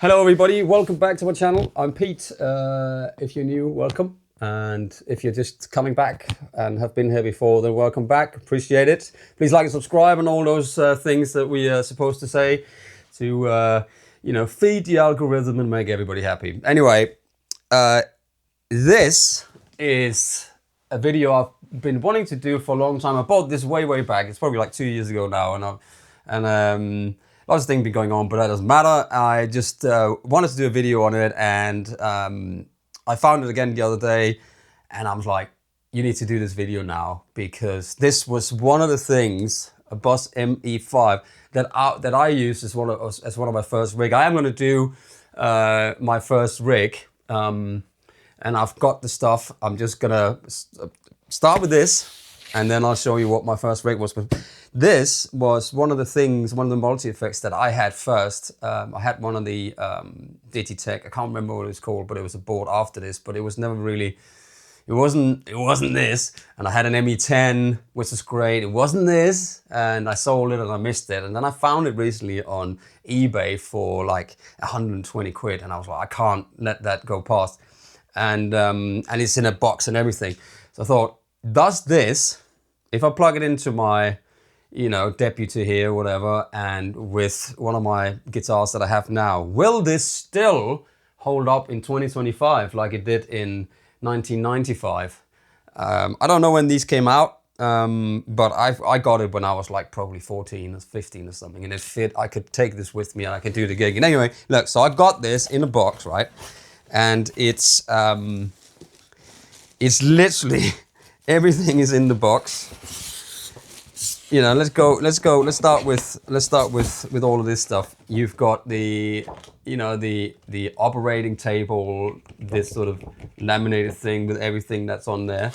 Hello everybody, welcome back to my channel. I'm Pete. If you're new, welcome. And if you're just coming back and have been here before, then welcome back. Appreciate it. Please like and subscribe and all those things that we are supposed to say to, feed the algorithm and make everybody happy. Anyway, this is a video I've been wanting to do for a long time. I bought this way back. It's probably like 2 years ago now, lots of things been going on, but that doesn't matter. I just wanted to do a video on it, and I found it again the other day, and I was like, you need to do this video now, because this was one of the things, a Boss ME-5, that I used as one of my first rig. I am going to do my first rig, and I've got the stuff. I'm just going to start with this, and then I'll show you what my first rig was. But this was one of the multi-effects that I had first. I had one of the DT Tech, I can't remember what it was called, but it was a board after this, but it was never really, it wasn't this. And I had an ME-10, which was great. It wasn't this, and I sold it and I missed it. And then I found it recently on eBay for like 120 quid, and I was like, I can't let that go past. And it's in a box and everything. So I thought, does this, if I plug it into my, deputy here, whatever, and with one of my guitars that I have now, will this still hold up in 2025 like it did in 1995? I don't know when these came out, but I got it when I was like probably 14 or 15 or something, and it fit. I could take this with me and I could do the gig. And anyway, look, so I got this in a box, right? And it's literally everything is in the box. Let's start with all of this stuff. You've got the operating table, this sort of laminated thing with everything that's on there.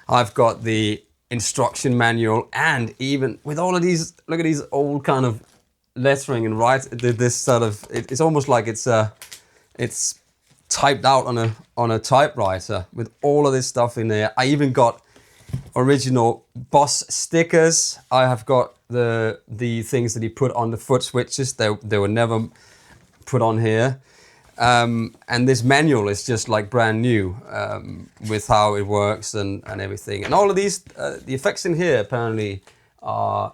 I've got the instruction manual, and even with all of these, look at these old kind of lettering and this sort of, it's almost like it's typed out on a typewriter with all of this stuff in there. I even got original Boss stickers. I have got the things that he put on the foot switches. They were never put on here. And this manual is just like brand new, with how it works and everything. And all of these, the effects in here apparently are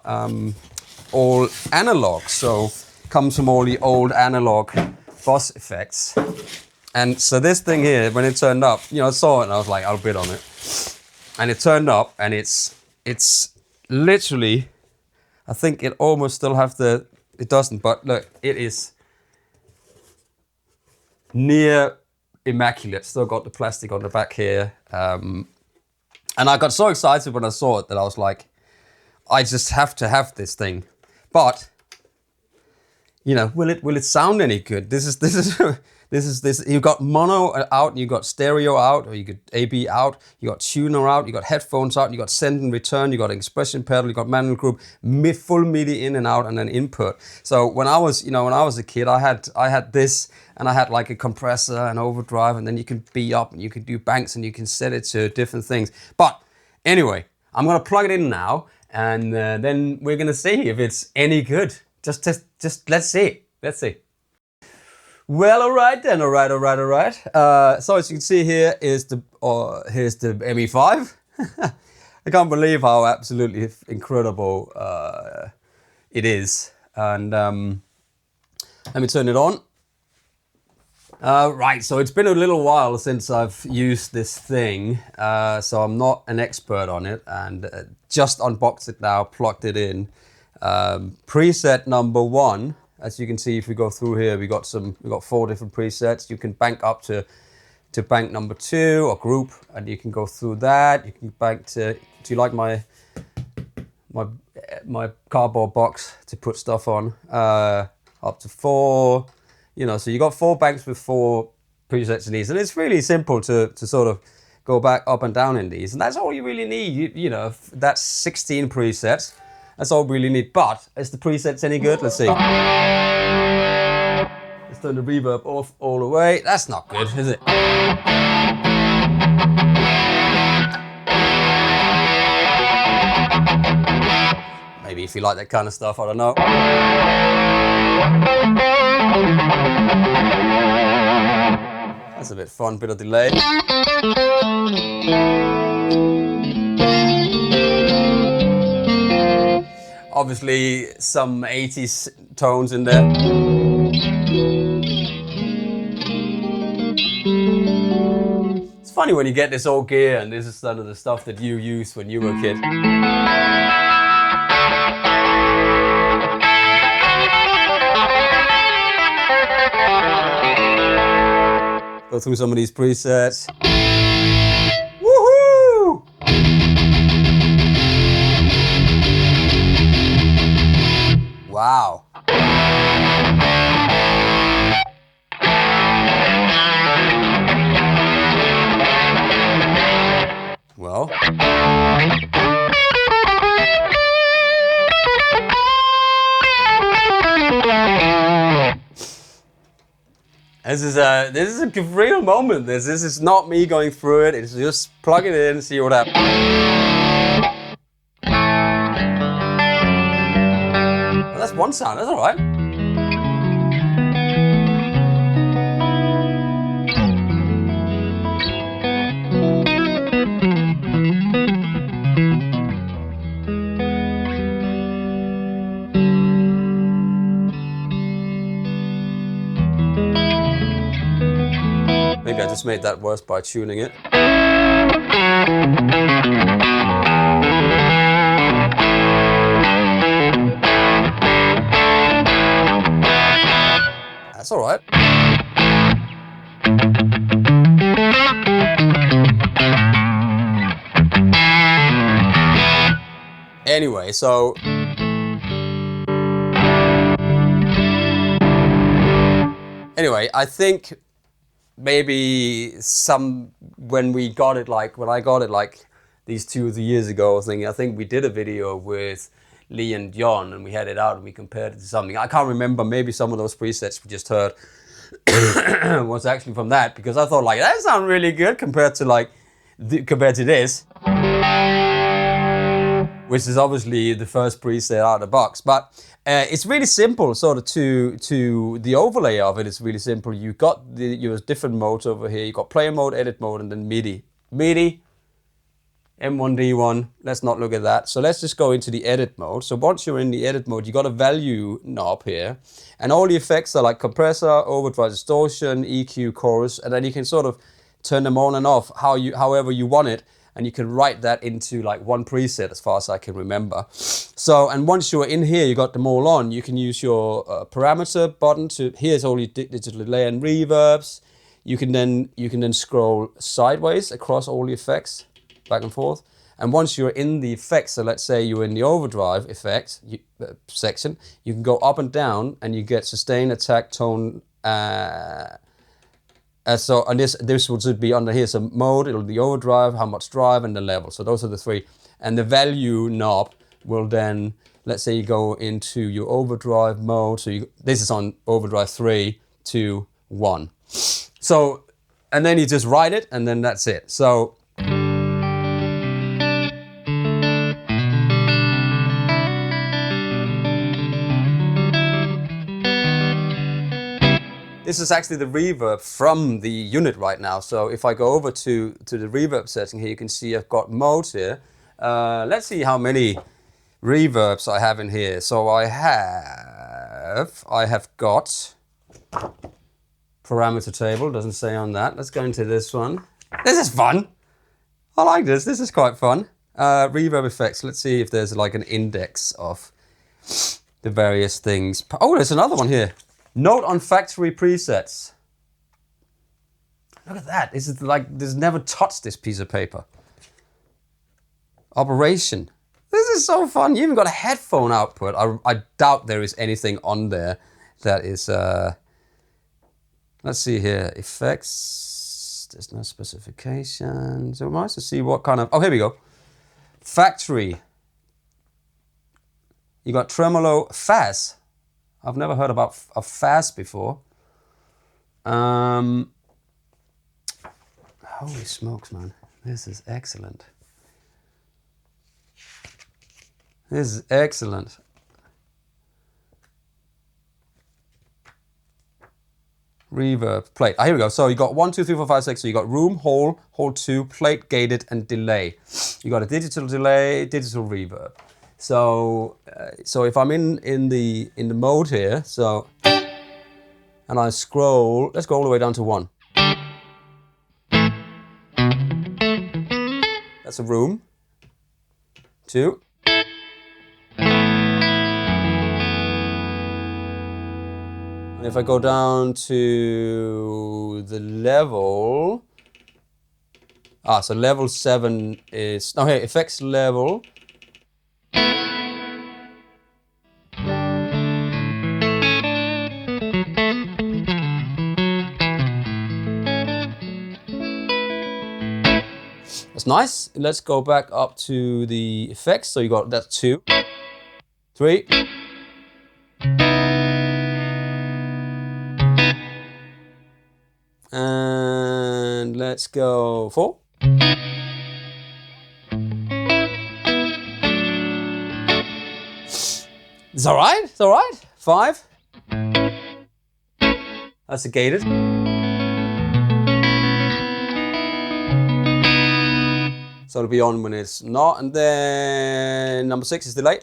all analog. So comes from all the old analog Boss effects. And so this thing here, when it turned up, I saw it and I was like, I'll bid on it. And it turned up, and it's literally, I think it almost still have it doesn't, but look, it is near immaculate. Still got the plastic on the back here. And I got so excited when I saw it that I was like, I just have to have this thing. But, will it sound any good? This is you got mono out, you got stereo out, or you got AB out, you got tuner out, you got headphones out, you got send and return, you got expression pedal, you got manual group, full MIDI in and out, and then input. So when I was a kid, I had this, and I had like a compressor and overdrive, and then you can be up and you can do banks and you can set it to different things. But anyway, I'm gonna plug it in now, and then we're gonna see if it's any good. Just let's see. Let's see. Well, all right then, all right. So as you can see here is here's the ME-5. I can't believe how absolutely incredible it is. And let me turn it on. Right, so it's been a little while since I've used this thing, so I'm not an expert on it, and just unboxed it now, plugged it in. Preset number 1. As you can see, if we go through here, we got 4 different presets. You can bank up to bank number 2 or group, and you can go through that. You can bank to. Do you like my cardboard box to put stuff on? Up to 4. So you got 4 banks with 4 presets in these, and it's really simple to sort of go back up and down in these, and that's all you really need. That's 16 presets. That's all we really need. But is the presets any good? Let's see. Let's turn the reverb off all the way. That's not good, is it? Maybe if you like that kind of stuff, I don't know. fun bit of delay. Obviously some 80s tones in there. It's funny when you get this old gear and this is some of the stuff that you used when you were a kid. Go through some of these presets. Woohoo! Wow. Well. This is a real moment. This is not me going through it. It's just plug it in and see what happens. Well, that's one sound. That's all right. Maybe I just made that worse by tuning it. That's all right. Anyway, so I think maybe when I got it like these 2 or 3 years ago, I think we did a video with Lee and John and we had it out and we compared it to something. I can't remember, maybe some of those presets we just heard was actually from that, because I thought like, that sounds really good compared to this, which is obviously the first preset out of the box. But it's really simple, sort of to the overlay of it is really simple. You got your different modes over here. You got player mode, edit mode, and then MIDI. MIDI, M1D1, let's not look at that. So let's just go into the edit mode. So once you're in the edit mode, you got a value knob here. And all the effects are like compressor, overdrive, distortion, EQ, chorus, and then you can sort of turn them on and off however you want it. And you can write that into like one preset as far as I can remember. So, and once you're in here, you got them all on, you can use your parameter button to, here's all your digital delay and reverbs. You can then scroll sideways across all the effects, back and forth. And once you're in the effects, so let's say you're in the overdrive effects section, you can go up and down and you get sustain, attack, tone, so and this would be under here. So mode, it'll be overdrive, how much drive, and the level. So those are the three. And the value knob will then, let's say you go into your overdrive mode. So this is on overdrive 3, 2, 1. So, and then you just write it and then that's it. So this is actually the reverb from the unit right now. So if I go over to the reverb setting here, you can see I've got modes here. Let's see how many reverbs I have in here. So I have got parameter table, doesn't say on that. Let's go into this one. This is fun. I like this. This is quite fun. Reverb effects. Let's see if there's like an index of the various things. Oh, there's another one here. Note on factory presets. Look at that. This is like, this never touched this piece of paper. Operation. This is so fun. You even got a headphone output. I doubt there is anything on there that is, let's see here. Effects. There's no specification. So nice to see what kind of, oh, here we go. Factory. You got tremolo, fuzz. I've never heard about a fuzz before. Holy smokes, man. This is excellent. This is excellent. reverb, plate. Here we go. So you got 1, 2, 3, 4, 5, 6. So you got room, hall, hall 2, plate, gated, and delay. You got a digital delay, digital reverb. So so if I'm in the mode here, so and I scroll, let's go all the way down to 1. That's a room. 2. And if I go down to the level, so level 7 is, no, here, effects level. That's nice. Let's go back up to the effects. So you got that 2, 3. And let's go 4. It's all right. It's all right. 5. That's a gated. So it'll be on when it's not. And then number 6 is delay.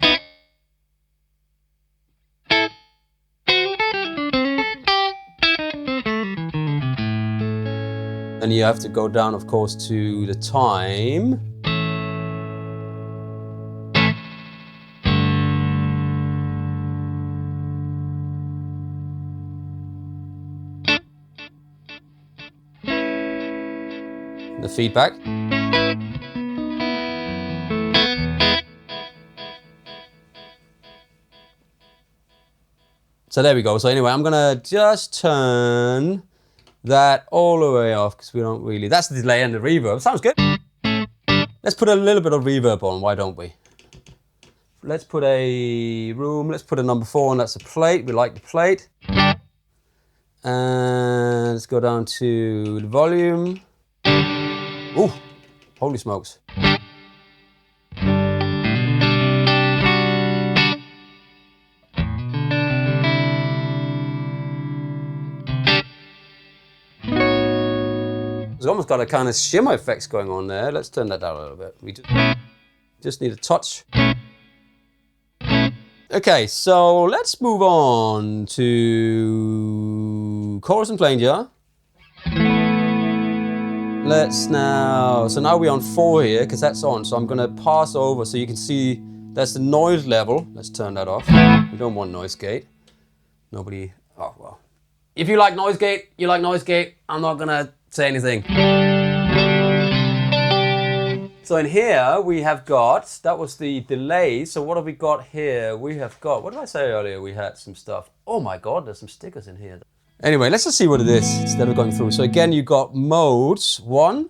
And you have to go down, of course, to the time. The feedback. So there we go. So anyway, I'm gonna just turn that all the way off because we don't really, that's the delay and the reverb. Sounds good. Let's put a little bit of reverb on, why don't we? Let's put a room, let's put a number 4 and that's a plate. We like the plate. And let's go down to the volume. Ooh, holy smokes. It's almost got a kind of shimmer effects going on there. Let's turn that down a little bit. We just need a touch. Okay, so let's move on to chorus and flanger. Let's now, so now we're on 4 here because that's on. So I'm gonna pass over so you can see that's the noise level. Let's turn that off. We don't want noise gate. Nobody, oh well. If you like noise gate, you like noise gate. I'm not gonna say anything. So in here we have got, that was the delay. So what have we got here? We have got, what did I say earlier? We had some stuff. Oh my God, there's some stickers in here. Anyway, let's just see what it is instead of going through. So again, you got modes, 1.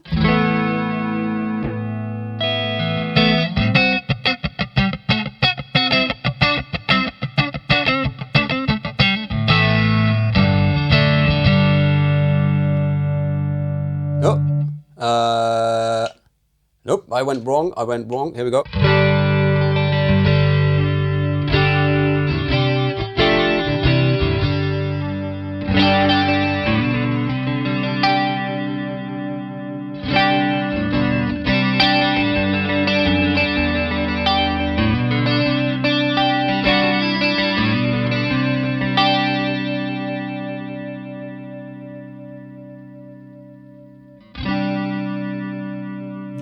Nope, I went wrong. Here we go.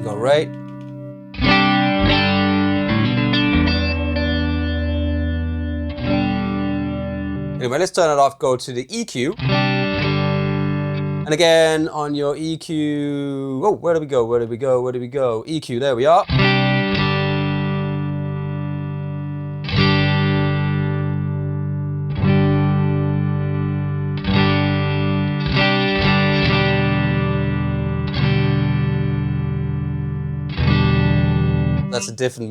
Go right. Anyway, let's turn it off, go to the EQ. And again, on your EQ, oh, where do we go? EQ, there we are. That's a different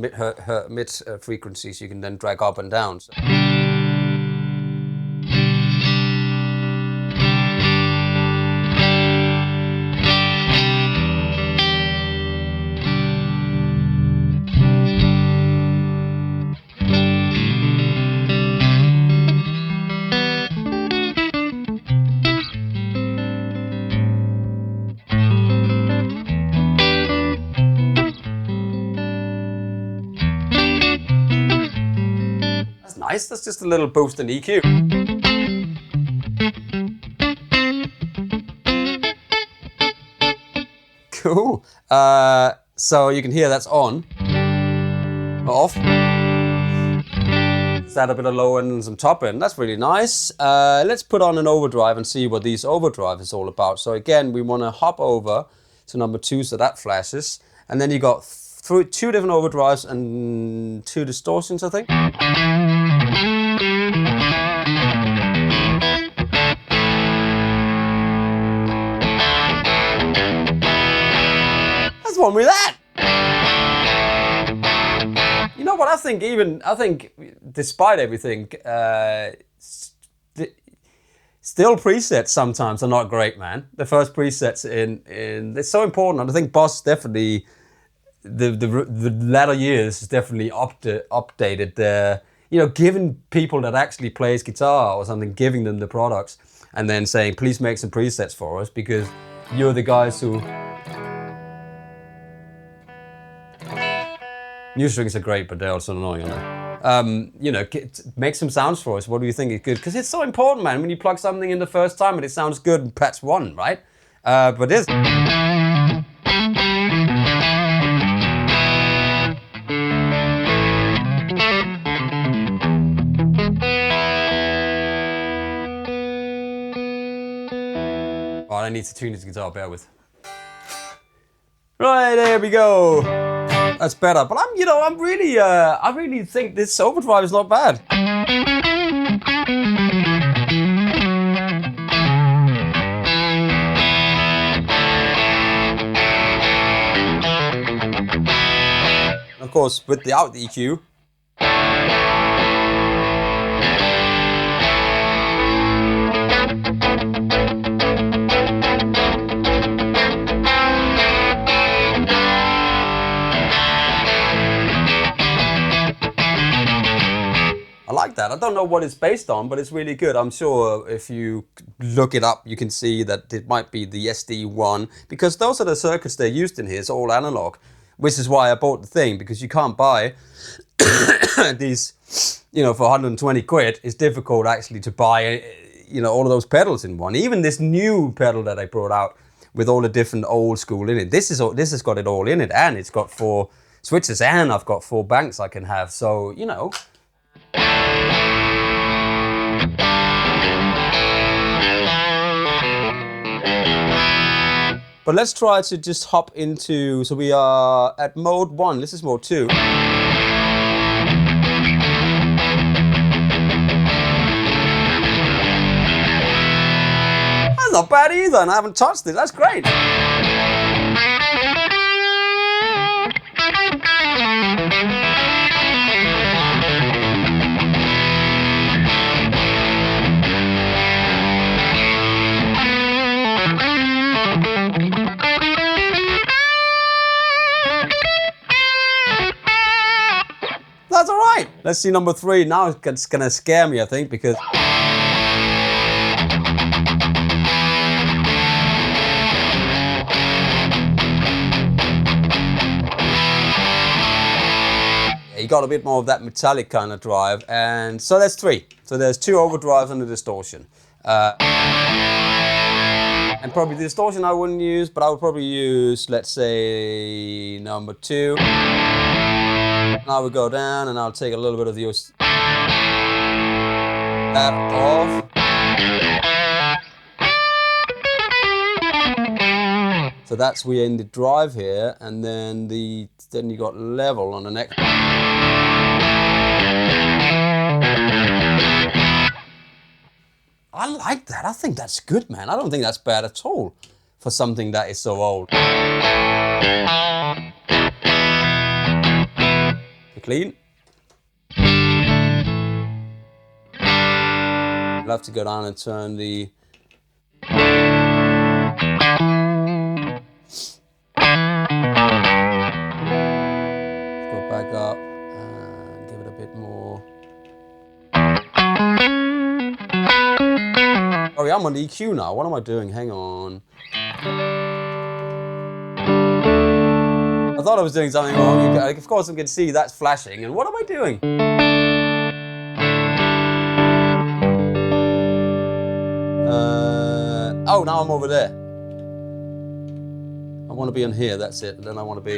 mid frequencies you can then drag up and down. So. nice. That's just a little boost in EQ. Cool. So you can hear that's on, off. Let's add a bit of low end and some top end. That's really nice. Let's put on an overdrive and see what these overdrive is all about. So again, we want to hop over to number 2 so that flashes. And then you got 2 different overdrives and 2 distortions, I think. What's wrong with that? You know what I think? I think, despite everything, still presets sometimes are not great, man. The first presets it's so important. I think Boss definitely the latter years has definitely updated their, you know, giving people that actually plays guitar or something, giving them the products, and then saying, please make some presets for us because you're the guys who. New strings are great, but they're also annoying, aren't they? You know, make some sounds for us. What do you think is good? Because it's so important, man. When you plug something in the first time and it sounds good in patch 1, right? But this. Oh, I need to tune this guitar, bear with. Right, there we go. That's better, but I really think this overdrive is not bad. Of course, without the EQ. I like that. I don't know what it's based on, but it's really good. I'm sure if you look it up, you can see that it might be the SD1, because those are the circuits they're used in here. It's all analog, which is why I bought the thing, because you can't buy these, you know, for 120 quid. It's difficult actually to buy, you know, all of those pedals in one. Even this new pedal that I brought out with all the different old school in it. This has got it all in it, and it's got 4 switches, and I've got 4 banks I can have. So, you know. But let's try to just hop into, so we are at mode 1, this is mode 2. That's not bad either, and I haven't touched it, that's great. That's all right. Let's see number 3. Now it's gonna scare me, I think, because you got a bit more of that metallic kind of drive, and so that's 3. So there's 2 overdrives and a distortion. And probably the distortion I wouldn't use, but I would probably use, let's say, number 2. Now we go down, and I'll take a little bit of the that off. So that's we in the drive here, and then you got level on the next. I like that. I think that's good, man. I don't think that's bad at all for something that is so old. Clean. I'll have to go down and turn the. Go back up and give it a bit more. Oh yeah, I'm on the EQ now. What am I doing? Hang on. I thought I was doing something wrong. Of course, I can see that's flashing. And what am I doing? Oh, now I'm over there. I want to be on here, that's it. Then I want to be...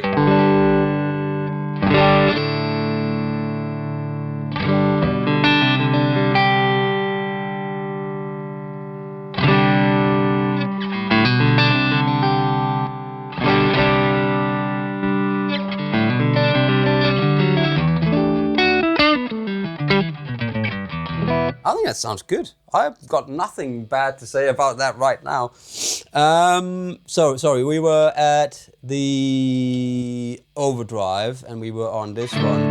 I think that sounds good. I've got nothing bad to say about that right now. So, sorry, we were at the overdrive and we were on this one.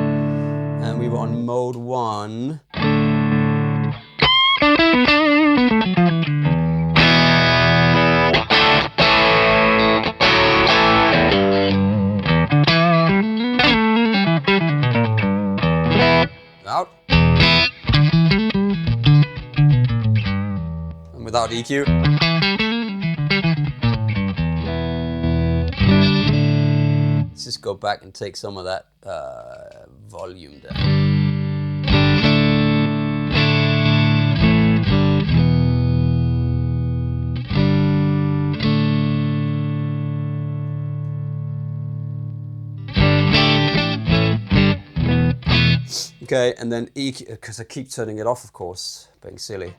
And we were on mode 1. Out. Without EQ. Let's just go back and take some of that volume down. Okay, and then EQ, because I keep turning it off, of course, being silly.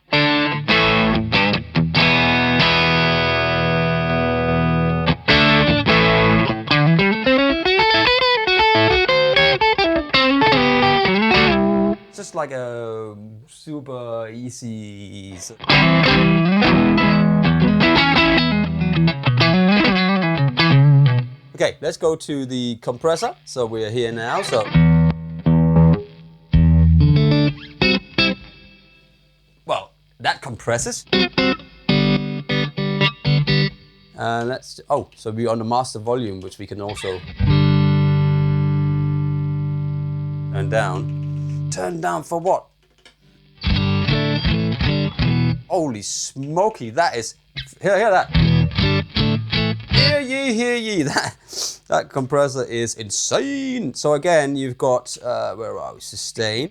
Just like a super easy... Okay, let's go to the compressor. So we're here now, so... Well, that compresses. Let's... Oh, so we're on the master volume, which we can also... turn down. Turn down for what? Holy smoky, that is... Hear that? Hear ye. That compressor is insane. So again, you've got, where are we? Sustain.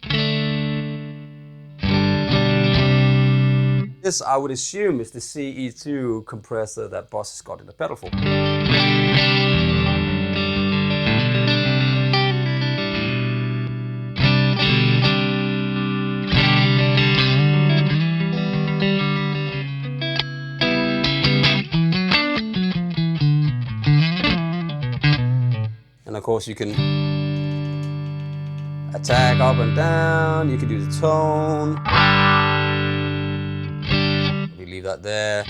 This, I would assume, is the CE2 compressor that Boss has got in the pedal form. And of course you can attack up and down, you can do the tone. We leave that there.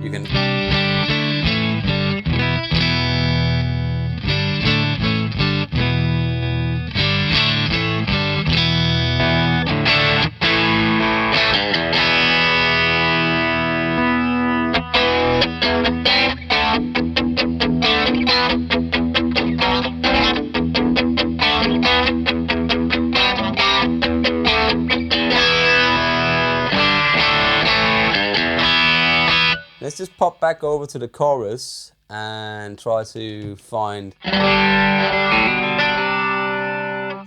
You can... Let's just pop back over to the chorus and try to find...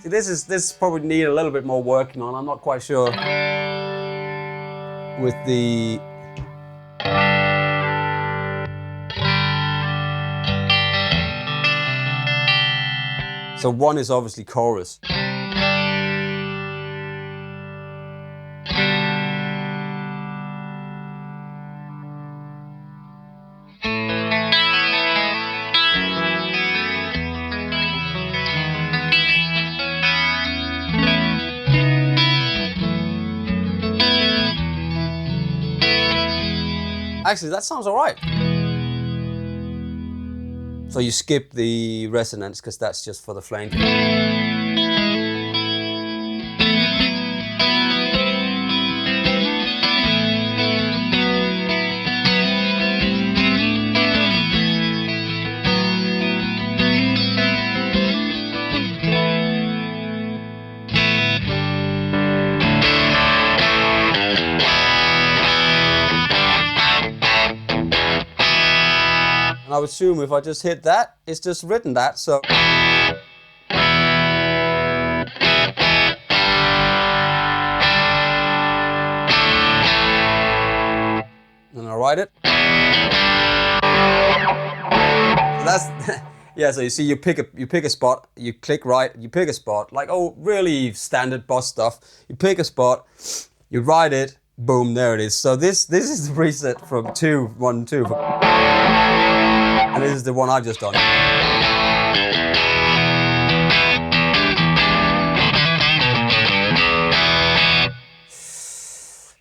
See, this probably need a little bit more working on. I'm not quite sure with the... So 1 is obviously chorus. Actually, that sounds all right. So you skip the resonance because that's just for the flanger. And I would assume if I just hit that, it's just written that, so. write it. So that's yeah. So you see, you pick a spot, you click right, you pick a spot, like really standard boss stuff. You pick a spot, you write it, boom, there it is. So this is the preset from 1, 2, and this is the one I've just done.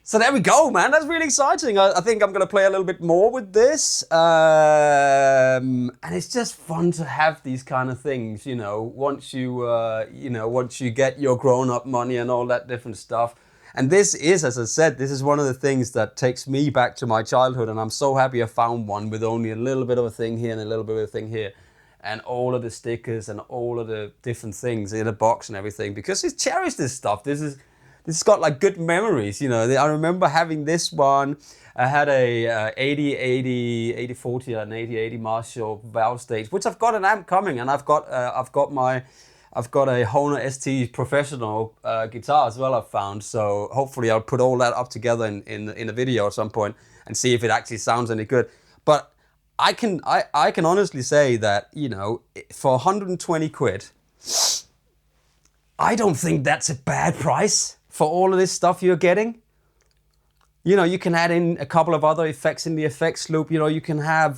So there we go, man. That's really exciting. I think I'm gonna play a little bit more with this, and it's just fun to have these kind of things. Once you get your grown-up money and all that different stuff. And this is, as I said, this is one of the things that takes me back to my childhood, and I'm so happy I found one with only a little bit of a thing here and a little bit of a thing here, and all of the stickers and all of the different things in a box and everything, because I cherish this stuff. This has got like good memories, I remember having this one. I had a 80-40 and 80-80 Marshall valve stage, which I've got an amp coming, and I've got a Hohner ST professional guitar as well, I've found. So hopefully I'll put all that up together in a video at some point and see if it actually sounds any good. But I can honestly say that, for 120 quid, I don't think that's a bad price for all of this stuff you're getting. You can add in a couple of other effects in the effects loop. You can I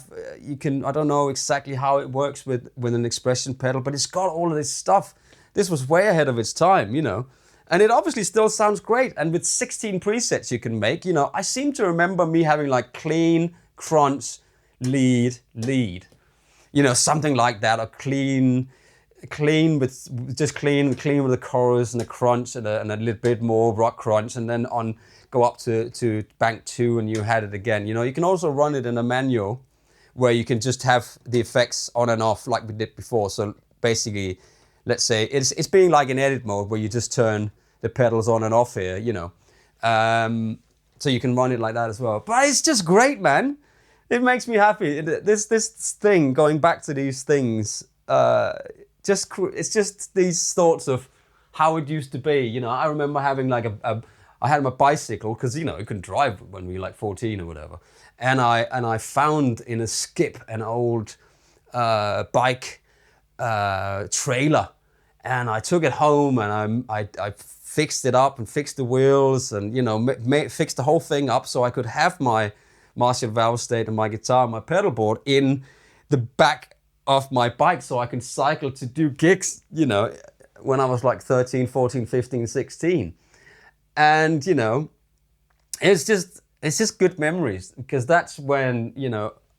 don't know exactly how it works with an expression pedal, but it's got all of this stuff. This was way ahead of its time, and it obviously still sounds great. And with 16 presets you can make, I seem to remember me having like clean, crunch, lead, something like that, or clean with just clean with the chorus and the crunch and a little bit more rock crunch, and then go up to bank 2 and you had it again. You can also run it in a manual where you can just have the effects on and off like we did before. So basically, let's say it's being like in edit mode where you just turn the pedals on and off here, so you can run it like that as well. But it's just great, man. It makes me happy. This thing, going back to these things, it's just these thoughts of how it used to be. I remember having like I had my bicycle, because you couldn't drive when we were like 14 or whatever, and I found in a skip an old bike trailer, and I took it home and I fixed it up and fixed the wheels and fixed the whole thing up so I could have my Marshall valve state and my guitar and my pedal board in the back of my bike, so I can cycle to do gigs, when I was like 13, 14, 15, 16. And, it's just good memories, because that's when,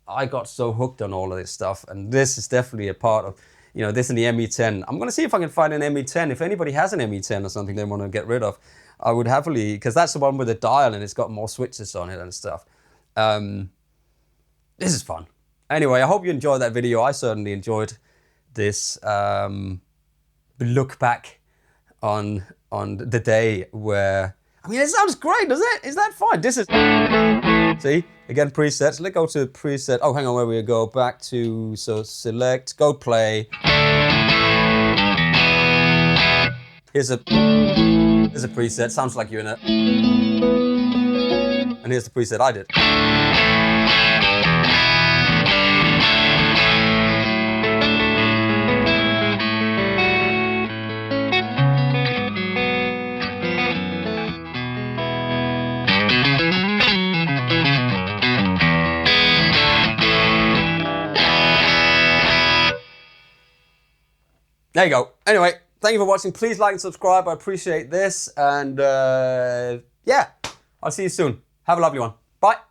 I got so hooked on all of this stuff. And this is definitely a part of, this and the ME-10. I'm going to see if I can find an ME-10. If anybody has an ME-10 or something they want to get rid of, I would happily, because that's the one with a dial and it's got more switches on it and stuff. This is fun. Anyway, I hope you enjoyed that video. I certainly enjoyed this look back on the day where, it sounds great, doesn't it? Is that fine? This is, see, again, presets. Let's go to preset. Oh, hang on, where we go back to, so select, go play. Here's a preset, sounds like you're in it. And here's the preset I did. There you go. Anyway, thank you for watching. Please like and subscribe. I appreciate this. And yeah, I'll see you soon. Have a lovely one. Bye.